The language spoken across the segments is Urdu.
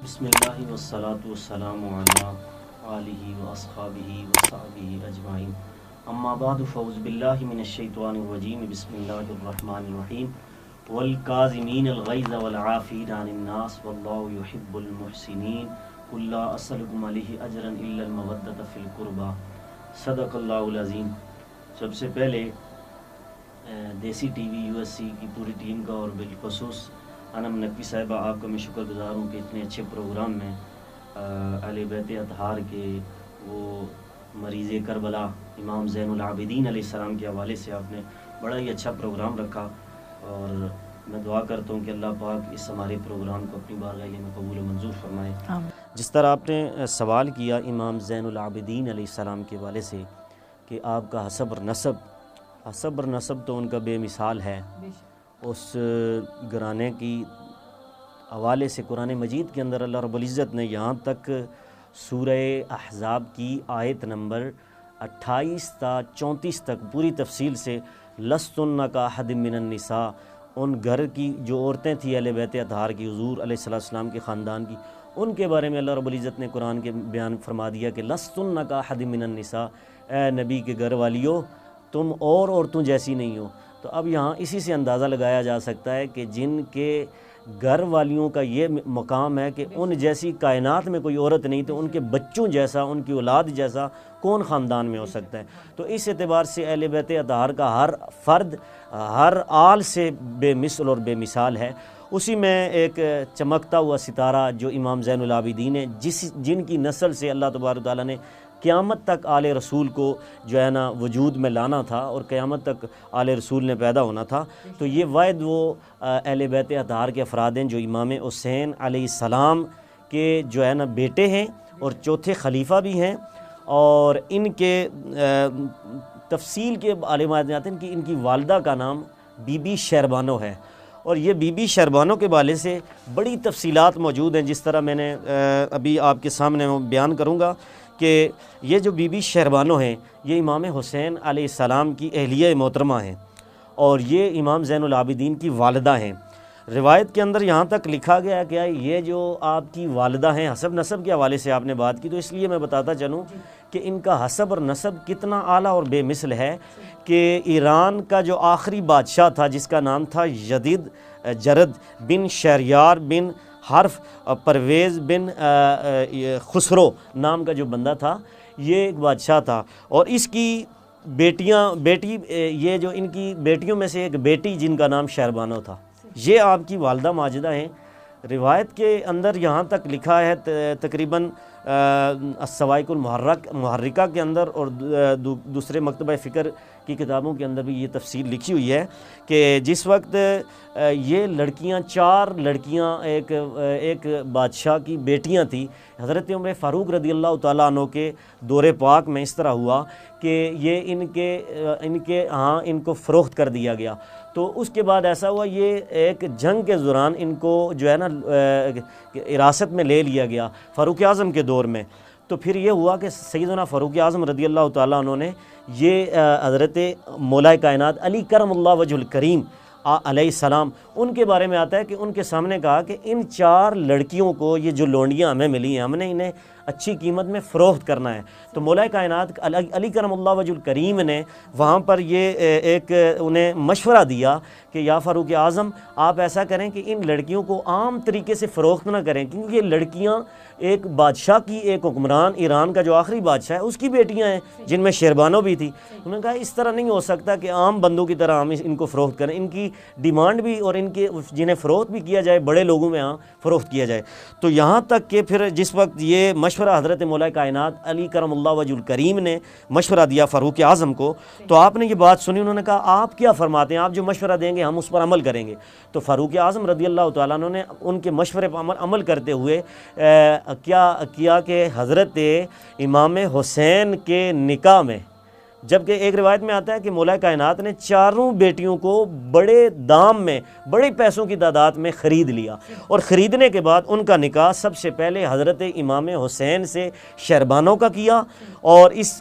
بسم اللہ والصلاة والسلام علی آلہ واصحابہ وصحبہ اجمعین، اما بعد فاعوذ باللہ من الشیطان الرجیم، بسم اللہ الرحمن الرحیم، والکاظمین الغیظ والعافین عن الناس واللہ یحب المحسنین، قل لا اسألکم علیہ اجرا الا المودۃ فی القربى، صدق اللہ العظیم۔ سب سے پہلے دیسی T V U S C کی پوری ٹیم کا اور بالخصوص انم نقوی صاحبہ آپ کا میں شکر گزار ہوں کہ اتنے اچھے پروگرام میں اہل بیت اطہار کے وہ مریض کربلا امام زین العابدین علیہ السلام کے حوالے سے آپ نے بڑا ہی اچھا پروگرام رکھا، اور میں دعا کرتا ہوں کہ اللہ پاک اس ہمارے پروگرام کو اپنی بارگاہ میں قبول و منظور فرمائے۔ جس طرح آپ نے سوال کیا امام زین العابدین علیہ السلام کے حوالے سے کہ آپ کا حسب اور نسب تو ان کا بے مثال ہے، اس گھرانے کی حوالے سے قرآن مجید کے اندر اللہ رب العزت نے یہاں تک سورہ احزاب کی آیت نمبر 28 تا 34 تک پوری تفصیل سے لستن کا احد من النساء، ان گھر کی جو عورتیں تھیں اہل بیت اطہار کی، حضور علیہ السلام کے خاندان کی، ان کے بارے میں اللہ رب العزت نے قرآن کے بیان فرما دیا کہ لستن کا احد من النساء، اے نبی کے گھر والیو تم اور عورتوں جیسی نہیں ہو۔ تو اب یہاں اسی سے اندازہ لگایا جا سکتا ہے کہ جن کے گھر والیوں کا یہ مقام ہے کہ ان جیسی کائنات میں کوئی عورت نہیں، تو ان کے بچوں جیسا، ان کی اولاد جیسا کون خاندان میں ہو سکتا ہے؟ تو اس اعتبار سے اہل بیت اطہار کا ہر فرد ہر آل سے بے مثل اور بے مثال ہے۔ اسی میں ایک چمکتا ہوا ستارہ جو امام زین العابدین ہیں، جن کی نسل سے اللہ تبارک و تعالیٰ نے قیامت تک آل رسول کو جو ہے نا وجود میں لانا تھا، اور قیامت تک آل رسول نے پیدا ہونا تھا، تو یہ واحد وہ اہل بیت اطہار کے افراد ہیں جو امام حسین علیہ السلام کے جو ہے نا بیٹے ہیں اور چوتھے خلیفہ بھی ہیں، اور ان کے تفصیل کے علامات جاتے ہیں کہ ان کی والدہ کا نام بی بی شہربانو ہے، اور یہ بی بی شہربانو کے حوالے سے بڑی تفصیلات موجود ہیں، جس طرح میں نے ابھی آپ کے سامنے بیان کروں گا کہ یہ جو بی بی شہربانو ہیں یہ امام حسین علیہ السلام کی اہلیہ محترمہ ہیں، اور یہ امام زین العابدین کی والدہ ہیں۔ روایت کے اندر یہاں تک لکھا گیا کہ یہ جو آپ کی والدہ ہیں، حسب نسب کے حوالے سے آپ نے بات کی، تو اس لیے میں بتاتا چلوں کہ ان کا حسب اور نسب کتنا اعلیٰ اور بے مثل ہے کہ ایران کا جو آخری بادشاہ تھا جس کا نام تھا یزید جرد بن شہریار بن حرف پرویز بن خسرو نام کا جو بندہ تھا، یہ ایک بادشاہ تھا، اور اس کی بیٹی یہ جو ان کی بیٹیوں میں سے ایک بیٹی جن کا نام شہربانو تھا، یہ آپ کی والدہ ماجدہ ہیں۔ روایت کے اندر یہاں تک لکھا ہے تقریباً السوائق المحرکہ کے اندر اور دوسرے مکتبہ فکر کی کتابوں کے اندر بھی یہ تفصیل لکھی ہوئی ہے کہ جس وقت یہ لڑکیاں 4 لڑکیاں ایک بادشاہ کی بیٹیاں تھیں، حضرت عمر فاروق رضی اللہ تعالیٰ عنہ کے دور پاک میں اس طرح ہوا کہ یہ ان کو فروخت کر دیا گیا۔ تو اس کے بعد ایسا ہوا یہ ایک جنگ کے دوران ان کو جو ہے نا حراست میں لے لیا گیا فاروق اعظم کے دور میں۔ تو پھر یہ ہوا کہ سیدنا فاروق اعظم رضی اللہ تعالیٰ عنہ نے یہ حضرت مولا کائنات علی کرم اللہ وجہ الکریم علیہ السلام، ان کے بارے میں آتا ہے کہ ان کے سامنے کہا کہ ان 4 لڑکیوں کو یہ جو لونڈیاں ہمیں ملی ہیں، ہم نے انہیں اچھی قیمت میں فروخت کرنا ہے۔ تو مولا کائنات علی کرم اللہ وجہ الکریم نے وہاں پر یہ ایک انہیں مشورہ دیا کہ یا فاروق اعظم آپ ایسا کریں کہ ان لڑکیوں کو عام طریقے سے فروخت نہ کریں، کیونکہ یہ لڑکیاں ایک بادشاہ کی، ایک حکمران ایران کا جو آخری بادشاہ ہے اس کی بیٹیاں ہیں جن میں شہربانو بھی تھی۔ انہوں نے کہا اس طرح نہیں ہو سکتا کہ عام بندوں کی طرح ہم ان کو فروخت کریں، ان کی ڈیمانڈ بھی اور ان کے جنہیں فروخت بھی کیا جائے بڑے لوگوں میں فروخت کیا جائے۔ تو یہاں تک کہ پھر جس وقت یہ مشورہ حضرت مولا کائنات علی کرم اللہ وجہ الکریم نے مشورہ دیا فاروق اعظم کو، تو آپ نے یہ بات سنی، انہوں نے کہا آپ کیا فرماتے ہیں، آپ جو مشورہ دیں گے ہم اس پر عمل کریں گے۔ تو فاروق اعظم رضی اللہ تعالیٰ عنہ نے ان کے مشورے پر عمل کرتے ہوئے کیا کیا کہ حضرت امام حسین کے نکاح میں جبکہ ایک روایت میں آتا ہے کہ مولا کائنات نے چاروں بیٹیوں کو بڑے دام میں، بڑے پیسوں کی تعداد میں خرید لیا، اور خریدنے کے بعد ان کا نکاح سب سے پہلے حضرت امام حسین سے شہربانوں کا کیا، اور اس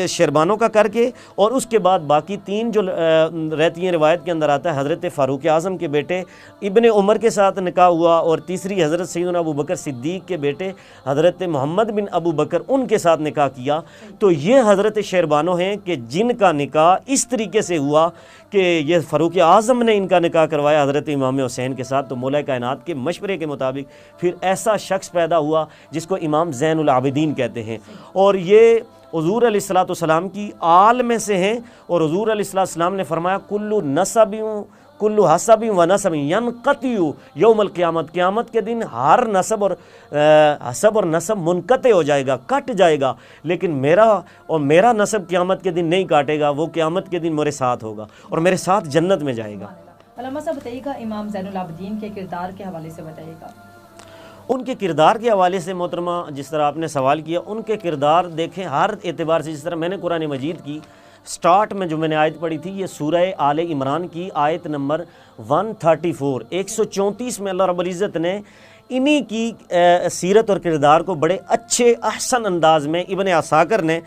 شہربانوں کا کر کے، اور اس کے بعد باقی 3 جو رہتی ہیں، روایت کے اندر آتا ہے حضرت فاروق اعظم کے بیٹے ابن عمر کے ساتھ نکاح ہوا، اور تیسری حضرت سیدنا ابو بکر صدیق کے بیٹے حضرت محمد بن ابو بکر، ان کے ساتھ نکاح کیا۔ تو یہ حضرت شہربانوں ہیں کہ جن کا نکاح اس طریقے سے ہوا کہ یہ فاروق اعظم نے ان کا نکاح کروایا حضرت امام حسین کے ساتھ۔ تو مولا کائنات کے مشورے کے مطابق پھر ایسا شخص پیدا ہوا جس کو امام زین العابدین کہتے ہیں، اور یہ حضور علیہ الصلوۃ والسلام کی آل میں سے ہیں، اور حضور علیہ الصلوۃ والسلام نے فرمایا کل حسب و نسب ینقطع یوم القیامت، قیامت کے دن ہر نسب اور نسب منقطع ہو جائے گا، کٹ جائے گا، لیکن میرا نسب قیامت کے دن نہیں کاٹے گا، وہ قیامت کے دن میرے ساتھ ہوگا اور میرے ساتھ جنت میں جائے گا۔ علامہ صاحب بتائیے گا امام زین العابدین کے کردار کے حوالے سے بتائیے گا۔ ان کے کردار کے حوالے سے محترمہ، جس طرح آپ نے سوال کیا، ان کے کردار دیکھیں ہر اعتبار سے، جس طرح میں نے قرآن مجید کی سٹارٹ میں جو میں نے آیت پڑھی تھی، یہ سورہ آل عمران کی آیت نمبر 134 134 میں اللہ رب العزت نے انہی کی سیرت اور کردار کو بڑے اچھے احسن انداز میں ابن عساکر نے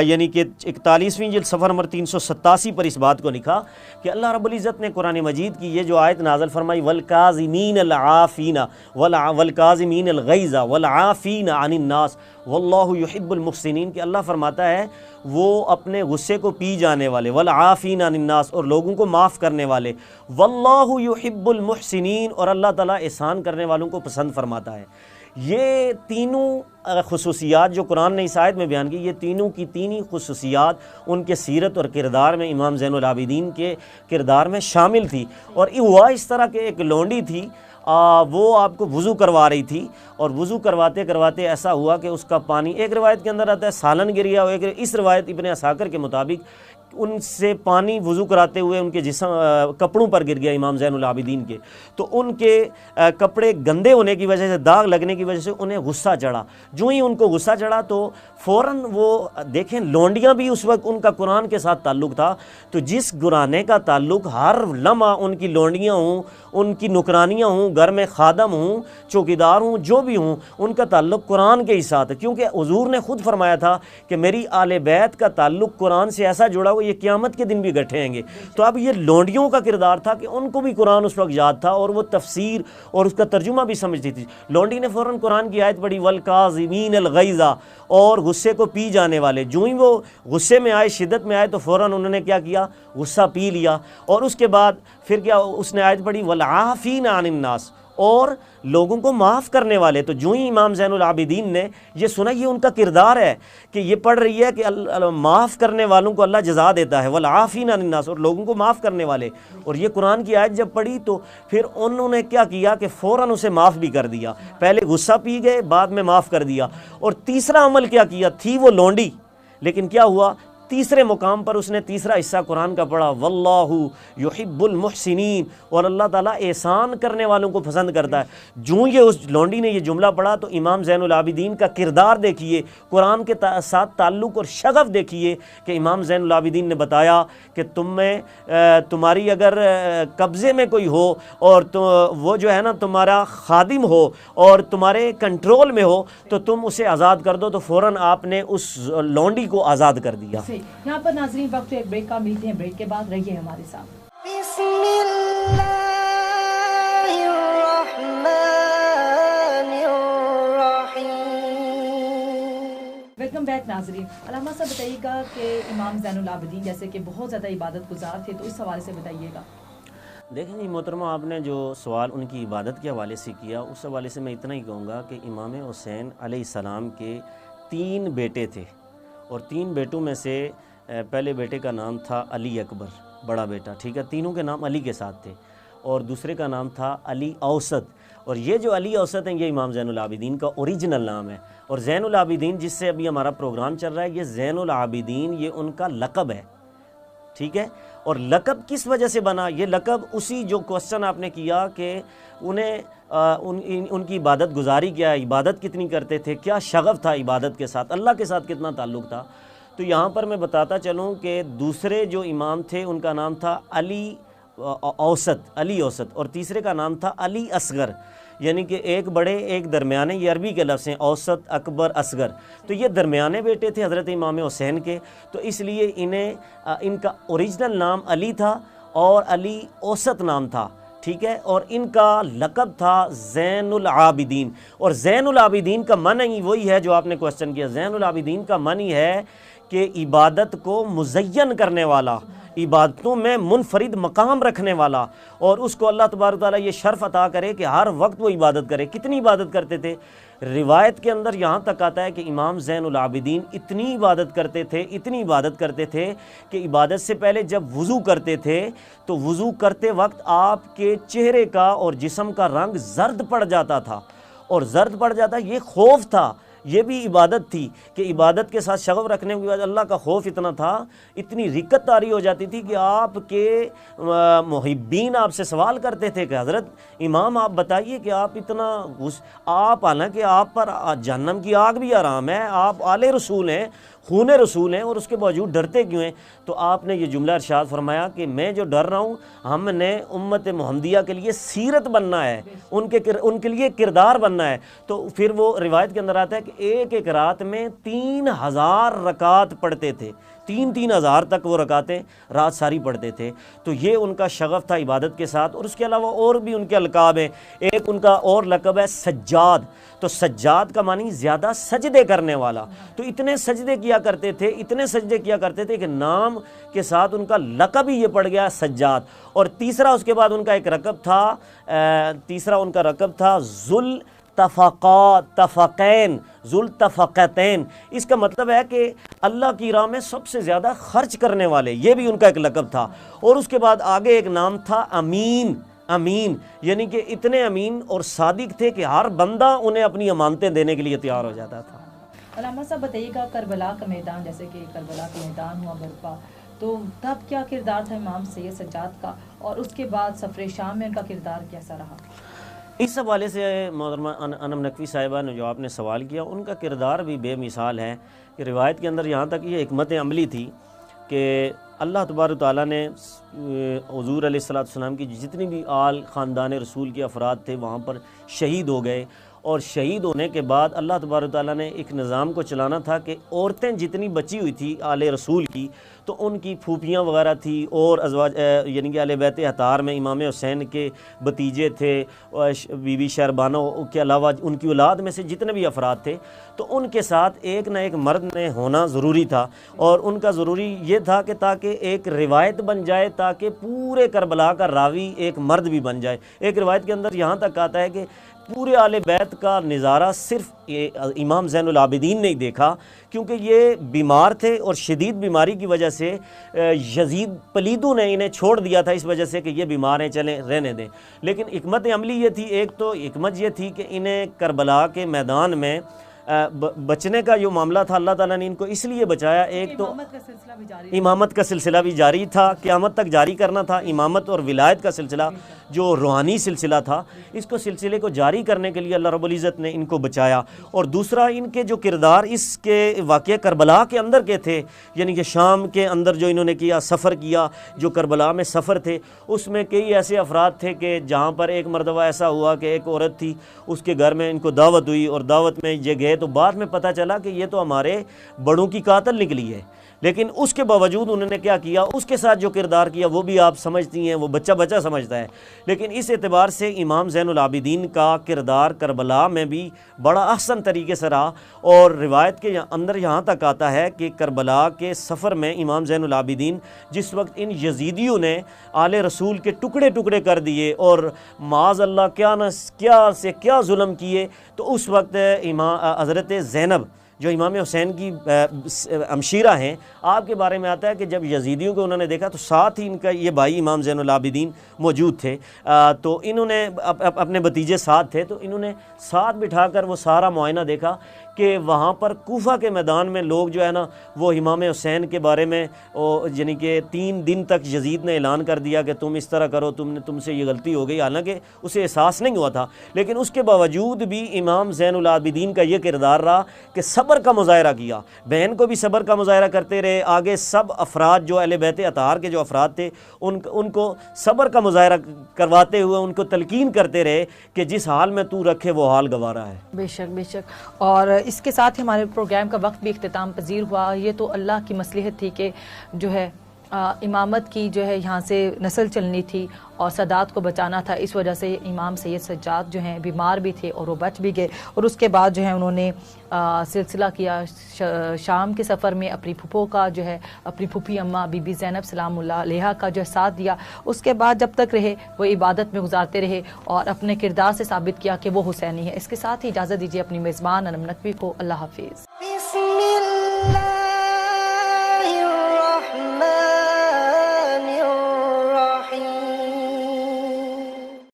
یعنی کہ 41ویں جلد صفحہ نمبر 387 پر اس بات کو لکھا کہ اللہ رب العزت نے قرآن مجید کی یہ جو آیت نازل فرمائی، والکاظمین العافین والکاظمین الغیظ والعافین عن الناس واللہ یحب المحسنین، کہ اللہ فرماتا ہے وہ اپنے غصے کو پی جانے والے، والعافین عن الناس، اور لوگوں کو معاف کرنے والے، واللہ یحب المحسنین، اور اللہ تعالیٰ احسان کرنے والوں کو پسند فرماتا ہے۔ یہ تینوں خصوصیات جو قرآن نے اس آیت میں بیان کی، یہ تینوں کی تینی خصوصیات ان کے سیرت اور کردار میں، امام زین العابدین کے کردار میں شامل تھی۔ اور ہوا اس طرح کہ ایک لونڈی تھی، وہ آپ کو وضو کروا رہی تھی، اور وضو کرواتے کرواتے ایسا ہوا کہ اس کا پانی، ایک روایت کے اندر آتا ہے سالن گر گیا، اس روایت ابن عساکر کے مطابق ان سے پانی وضو کراتے ہوئے ان کے جسم کپڑوں پر گر گیا امام زین العابدین کے، تو ان کے کپڑے گندے ہونے کی وجہ سے، داغ لگنے کی وجہ سے انہیں غصہ چڑھا۔ جو ہی ان کو غصہ چڑھا تو فوراً وہ دیکھیں لونڈیاں بھی اس وقت ان کا قرآن کے ساتھ تعلق تھا، تو جس گھرانے کا تعلق ہر لمحہ ان کی لونڈیاں ہوں، ان کی نکرانیاں ہوں، گھر میں خادم ہوں، چوکیدار ہوں، جو بھی ہوں، ان کا تعلق قرآن کے ہی ساتھ ہے، کیونکہ حضور نے خود فرمایا تھا کہ میری آل بیت کا تعلق قرآن سے ایسا جڑا ہوا یہ قیامت کے دن بھی گٹھیں گے۔ تو اب یہ لونڈیوں کا کردار تھا کہ ان کو بھی قرآن اس وقت یاد تھا اور وہ تفسیر اور اس کا ترجمہ بھی سمجھتی تھی۔ لونڈی نے فوراً قرآن کی آیت پڑھی والکاظمین الغیظ، اور غصے کو پی جانے والے۔ جو ہی وہ غصے میں آئے، شدت میں آئے، تو فوراً انہوں نے کیا کیا؟ غصہ پی لیا، اور اس کے بعد پھر کیا اس نے آیت پڑھی والعافین عن الناس، اور لوگوں کو معاف کرنے والے۔ تو جو ہی امام زین العابدین نے یہ سنا، یہ ان کا کردار ہے کہ یہ پڑھ رہی ہے کہ معاف کرنے والوں کو اللہ جزا دیتا ہے، والعافین عن الناس، اور لوگوں کو معاف کرنے والے۔ اور یہ قرآن کی آیت جب پڑھی تو پھر انہوں نے کیا کیا کہ فوراً اسے معاف بھی کر دیا، پہلے غصہ پی گئے، بعد میں معاف کر دیا۔ اور تیسرا عمل کیا کیا؟ تھی وہ لونڈی، لیکن کیا ہوا؟ تیسرے مقام پر اس نے تیسرا حصہ قرآن کا پڑھا، واللہ یحب المحسنین، اور اللہ تعالیٰ احسان کرنے والوں کو پسند کرتا ہے۔ جو یہ اس لونڈی نے یہ جملہ پڑھا تو امام زین العابدین کا کردار دیکھیے، قرآن کے ساتھ تعلق اور شغف دیکھیے کہ امام زین العابدین نے بتایا کہ تمہاری اگر قبضے میں کوئی ہو اور وہ جو ہے نا تمہارا خادم ہو اور تمہارے کنٹرول میں ہو تو تم اسے آزاد کر دو، تو فوراً آپ نے اس لونڈی کو آزاد کر دیا۔ یہاں پر ناظرین وقت ایک بریک کا ملتے ہیں، بریک کے بعد رہیے ہمارے ساتھ۔ بسم اللہ الرحمن الرحیم۔ ویلکم بیک ناظرین۔ علامہ صاحب بتائیے گا کہ امام زین العابدین جیسے کہ بہت زیادہ عبادت گزار تھے، تو اس حوالے سے بتائیے گا۔ دیکھیں جی محترمہ، آپ نے جو سوال ان کی عبادت کے حوالے سے کیا، اس حوالے سے میں اتنا ہی کہوں گا کہ امام حسین علیہ السلام کے 3 بیٹے تھے، اور 3 بیٹوں میں سے پہلے بیٹے کا نام تھا علی اکبر، بڑا بیٹا، ٹھیک ہے، تینوں کے نام علی کے ساتھ تھے، اور دوسرے کا نام تھا علی اوسط، اور یہ جو علی اوسط ہیں یہ امام زین العابدین کا اوریجنل نام ہے۔ اور زین العابدین جس سے ابھی ہمارا پروگرام چل رہا ہے، یہ زین العابدین یہ ان کا لقب ہے، ٹھیک ہے۔ اور لقب کس وجہ سے بنا؟ یہ لقب اسی جو کوسچن آپ نے کیا کہ انہیں ان کی عبادت گزاری کیا، عبادت کتنی کرتے تھے، کیا شغف تھا عبادت کے ساتھ، اللہ کے ساتھ کتنا تعلق تھا، تو یہاں پر میں بتاتا چلوں کہ دوسرے جو امام تھے ان کا نام تھا علی اوسط اور تیسرے کا نام تھا علی اصغر، یعنی کہ ایک بڑے ایک درمیانے، یہ عربی کے لفظ ہیں اوسط، اکبر، اصغر، تو یہ درمیانے بیٹے تھے حضرت امام حسین کے، تو اس لیے ان کا اوریجنل نام علی تھا اور علی اوسط نام تھا، ٹھیک ہے، اور ان کا لقب تھا زین العابدین، اور زین العابدین کا معنی وہی ہے جو آپ نے کوسچن کیا، زین العابدین کا معنی ہے کہ عبادت کو مزین کرنے والا، عبادتوں میں منفرد مقام رکھنے والا، اور اس کو اللہ تبارک و تعالیٰ یہ شرف عطا کرے کہ ہر وقت وہ عبادت کرے۔ کتنی عبادت کرتے تھے؟ روایت کے اندر یہاں تک آتا ہے کہ امام زین العابدین اتنی عبادت کرتے تھے کہ عبادت سے پہلے جب وضو کرتے تھے تو وضو کرتے وقت آپ کے چہرے کا اور جسم کا رنگ زرد پڑ جاتا تھا، اور زرد پڑ جاتا یہ خوف تھا، یہ بھی عبادت تھی کہ عبادت کے ساتھ شغف رکھنے کے بعد اللہ کا خوف اتنا تھا، اتنی رقت طاری ہو جاتی تھی کہ آپ کے محبین آپ سے سوال کرتے تھے کہ حضرت امام آپ بتائیے کہ آپ حالانکہ آپ پر جہنم کی آگ بھی حرام ہے، آپ آل رسول ہیں، خون رسول ہیں، اور اس کے باوجود ڈرتے کیوں ہیں؟ تو آپ نے یہ جملہ ارشاد فرمایا کہ میں جو ڈر رہا ہوں، ہم نے امت محمدیہ کے لیے سیرت بننا ہے، ان کے لیے کردار بننا ہے۔ تو پھر وہ روایت کے اندر آتا ہے کہ ایک رات میں 3000 رکعت پڑھتے تھے، 3000 تک وہ رکعتیں رات ساری پڑھتے تھے۔ تو یہ ان کا شغف تھا عبادت کے ساتھ، اور اس کے علاوہ اور بھی ان کے القاب ہیں۔ ایک ان کا اور لقب ہے سجاد، تو سجاد کا معنی زیادہ سجدے کرنے والا، تو اتنے سجدے کیا کرتے تھے کہ نام کے ساتھ ان کا لقب ہی یہ پڑ گیا سجاد۔ اور تیسرا اس کے بعد ان کا ایک رقب تھا ذوالتفقین، اس کا مطلب ہے کہ اللہ کی راہ میں سب سے زیادہ خرچ کرنے والے، یہ بھی ان کا ایک لقب تھا۔ اور اس کے بعد آگے ایک نام تھا امین، یعنی کہ اتنے امین اور صادق تھے کہ ہر بندہ انہیں اپنی امانتیں دینے کے لیے تیار ہو جاتا تھا۔ علامہ صاحب بتائیے گا کربلا کا میدان، جیسے کہ کربلا کا میدان ہوا برپا، تو تب کیا کردار تھا امام سید سجاد کا، اور اس کے بعد سفر شام میں ان کا کردار کیسا رہا؟ اس حوالے سے محترمہ انم نقوی صاحبہ نے جو آپ نے سوال کیا، ان کا کردار بھی بے مثال ہے کہ روایت کے اندر یہاں تک یہ حکمت عملی تھی کہ اللہ تبارک تعالیٰ نے حضور علیہ السلام کی جتنی بھی آل خاندان رسول کے افراد تھے وہاں پر شہید ہو گئے، اور شہید ہونے کے بعد اللہ تبارک تعالیٰ نے ایک نظام کو چلانا تھا کہ عورتیں جتنی بچی ہوئی تھی آل رسول کی، تو ان کی پھوپھیاں وغیرہ تھی، اور ازواج یعنی کہ اہل بیت اطہار میں امام حسین کے بتیجے تھے، بی بی شہربانہ کے علاوہ ان کی اولاد میں سے جتنے بھی افراد تھے، تو ان کے ساتھ ایک نہ ایک مرد نے ہونا ضروری تھا، اور ان کا ضروری یہ تھا کہ تاکہ ایک روایت بن جائے، تاکہ پورے کربلا کا راوی ایک مرد بھی بن جائے۔ ایک روایت کے اندر یہاں تک آتا ہے کہ پورے آل بیت کا نظارہ صرف امام زین العابدین نے ہی دیکھا، کیونکہ یہ بیمار تھے اور شدید بیماری کی وجہ سے یزید پلیدوں نے انہیں چھوڑ دیا تھا، اس وجہ سے کہ یہ بیمار ہیں، چلیں رہنے دیں۔ لیکن حکمت عملی یہ تھی، ایک تو حکمت یہ تھی کہ انہیں کربلا کے میدان میں بچنے کا جو معاملہ تھا اللہ تعالیٰ نے ان کو اس لیے بچایا، ایک تو امامت کا سلسلہ بھی جاری تھا، قیامت تک جاری کرنا تھا، امامت اور ولایت کا سلسلہ جو روحانی سلسلہ تھا، اس کو سلسلے کو جاری کرنے کے لیے اللہ رب العزت نے ان کو بچایا۔ اور دوسرا ان کے جو کردار اس کے واقعہ کربلا کے اندر کے تھے، یعنی کہ شام کے اندر جو انہوں نے کیا، سفر کیا، جو کربلا میں سفر تھے، اس میں کئی ایسے افراد تھے کہ جہاں پر ایک مرتبہ ایسا ہوا کہ ایک عورت تھی، اس کے گھر میں ان کو دعوت ہوئی، اور دعوت میں یہ گئے تو بعد میں پتہ چلا کہ یہ تو ہمارے بڑوں کی قاتل نکلی ہے، لیکن اس کے باوجود انہوں نے کیا کیا، اس کے ساتھ جو کردار کیا وہ بھی آپ سمجھتی ہیں، وہ بچہ سمجھتا ہے۔ لیکن اس اعتبار سے امام زین العابدین کا کردار کربلا میں بھی بڑا احسن طریقے سے رہا، اور روایت کے اندر یہاں تک آتا ہے کہ کربلا کے سفر میں امام زین العابدین جس وقت ان یزیدیوں نے آل رسول کے ٹکڑے ٹکڑے کر دیے اور معاذ اللہ کیا ظلم کیے، تو اس وقت حضرت زینب جو امام حسین کی ہمشیرہ ہیں، آپ کے بارے میں آتا ہے کہ جب یزیدیوں کو انہوں نے دیکھا تو ساتھ ہی ان کا یہ بھائی امام زین العابدین موجود تھے، تو انہوں نے اپنے بھتیجے ساتھ تھے، تو انہوں نے ساتھ بٹھا کر وہ سارا معائنہ دیکھا کہ وہاں پر کوفہ کے میدان میں لوگ جو ہے نا وہ امام حسین کے بارے میں یعنی کہ 3 دن تک یزید نے اعلان کر دیا کہ تم اس طرح کرو، تم سے یہ غلطی ہو گئی، حالانکہ اسے احساس نہیں ہوا تھا، لیکن اس کے باوجود بھی امام زین العابدین کا یہ کردار رہا کہ سب صبر کا مظاہرہ کیا، بہن کو بھی صبر کا مظاہرہ کرتے رہے، آگے سب افراد جو اہل بیت اطہار کے جو افراد تھے ان کو صبر کا مظاہرہ کرواتے ہوئے ان کو تلقین کرتے رہے کہ جس حال میں تو رکھے وہ حال گوارا ہے۔ بے شک بے شک، اور اس کے ساتھ ہی ہمارے پروگرام کا وقت بھی اختتام پذیر ہوا۔ یہ تو اللہ کی مصلحت تھی کہ جو ہے امامت کی جو ہے یہاں سے نسل چلنی تھی اور سادات کو بچانا تھا، اس وجہ سے امام سید سجاد جو ہیں بیمار بھی تھے اور وہ بچ بھی گئے، اور اس کے بعد جو ہے انہوں نے سلسلہ کیا شام کے سفر میں، اپنی پھپھو کا جو ہے اپنی پھوپھی اماں بی بی زینب سلام اللہ علیہا کا جو ہے ساتھ دیا۔ اس کے بعد جب تک رہے وہ عبادت میں گزارتے رہے اور اپنے کردار سے ثابت کیا کہ وہ حسینی ہے۔ اس کے ساتھ ہی اجازت دیجیے اپنی میزبان انم نقوی کو۔ اللہ حافظ۔